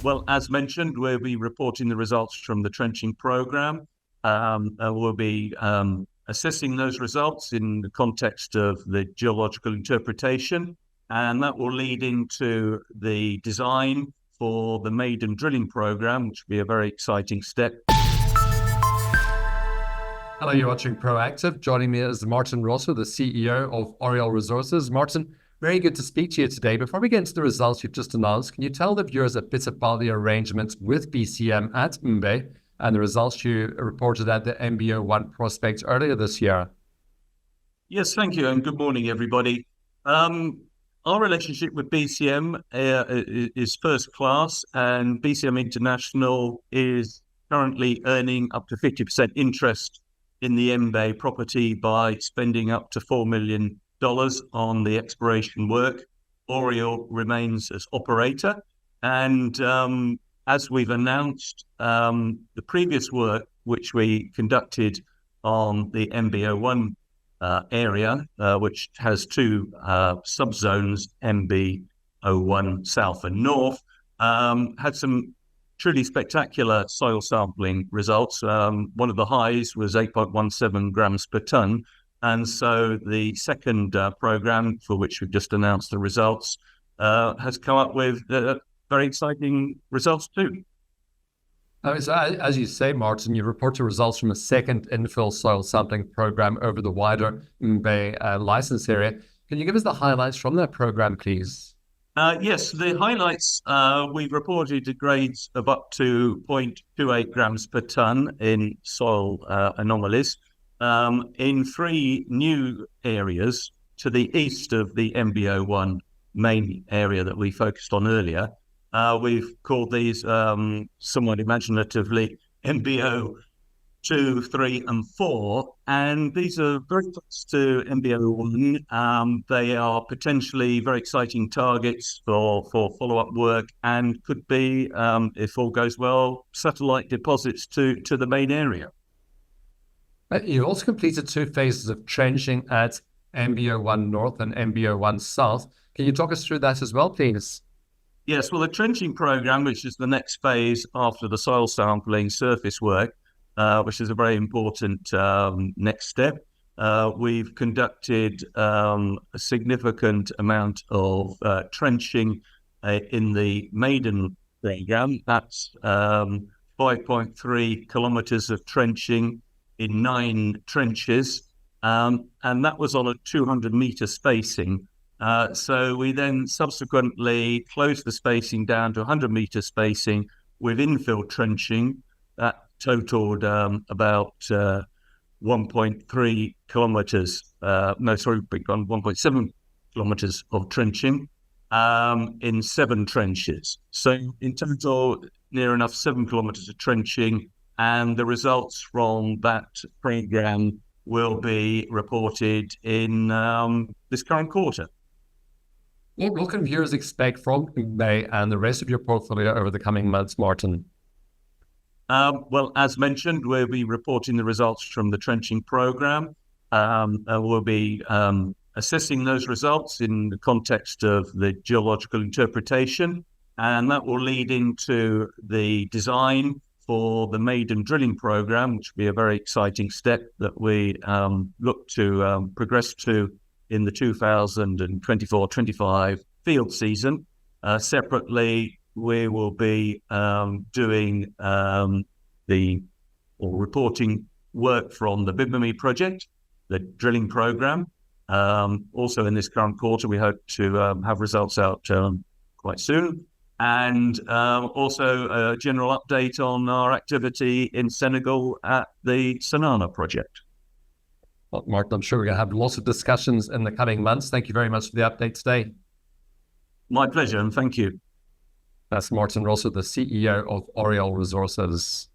Well, as mentioned, we'll be reporting the results from the trenching program. We'll be assessing those results in the context of the geological interpretation, and that will lead into the design for the maiden drilling program, which will be a very exciting step. Hello, you're watching Proactive. Joining me is Martin Rossiter, the CEO of Oriole Resources. Martin, very good to speak to you today. Before we get into the results you've just announced, can you tell the viewers a bit about the arrangements with BCM at Mbe and the results you reported at the MBO1 prospect earlier this year? Yes, thank you, and good morning, everybody. Our relationship with BCM is first class, and BCM International is currently earning up to 50% interest in the Mbe property by spending up to $4 million on the exploration work. Oriole remains as operator, and as we've announced, the previous work which we conducted on the MBO1 area, which has two subzones, MB01 South and North, had some truly spectacular soil sampling results. One of the highs was 8.17 grams per tonne. And so the second program, for which we've just announced the results, has come up with very exciting results too. As you say, Martin, you report the results from a second infill soil sampling program over the wider Mbe license area. Can you give us the highlights from that program, please? Yes, the highlights, we've reported the grades of up to 0.28 grams per tonne in soil anomalies in three new areas to the east of the MBO1 main area that we focused on earlier. We've called these somewhat imaginatively MBO 2, 3, and 4, and these are very close to MBO1. They are potentially very exciting targets for follow-up work and could be, if all goes well, satellite deposits to the main area. You also completed two phases of trenching at MBO1 North and MBO1 South. Can you talk us through that as well, please? Yes, well, the trenching program, which is the next phase after the soil sampling surface work, which is a very important next step. We've conducted a significant amount of trenching in the maiden program. That's 5.3 kilometers of trenching in 9 trenches, and that was on a 200-meter spacing. So we then subsequently closed the spacing down to 100-meter spacing with infill trenching. That totaled about 1.3 kilometers, 1.7 kilometers of trenching in 7 trenches. So in total, near enough 7 kilometers of trenching, and the results from that program will be reported in this current quarter. What can viewers expect from Mbe and the rest of your portfolio over the coming months, Martin? Well, as mentioned, we'll be reporting the results from the trenching program. We'll be assessing those results in the context of the geological interpretation, and that will lead into the design for the maiden drilling program, which will be a very exciting step that we look to progress to in the 2024-25 field season. Separately, we will be doing reporting work from the Bibemi project, the drilling program. Also in this current quarter, we hope to have results out quite soon. And also a general update on our activity in Senegal at the Sanana project. Well, Martin, I'm sure we're going to have lots of discussions in the coming months. Thank you very much for the update today. My pleasure, and thank you. That's Martin Rossiter, the CEO of Oriole Resources.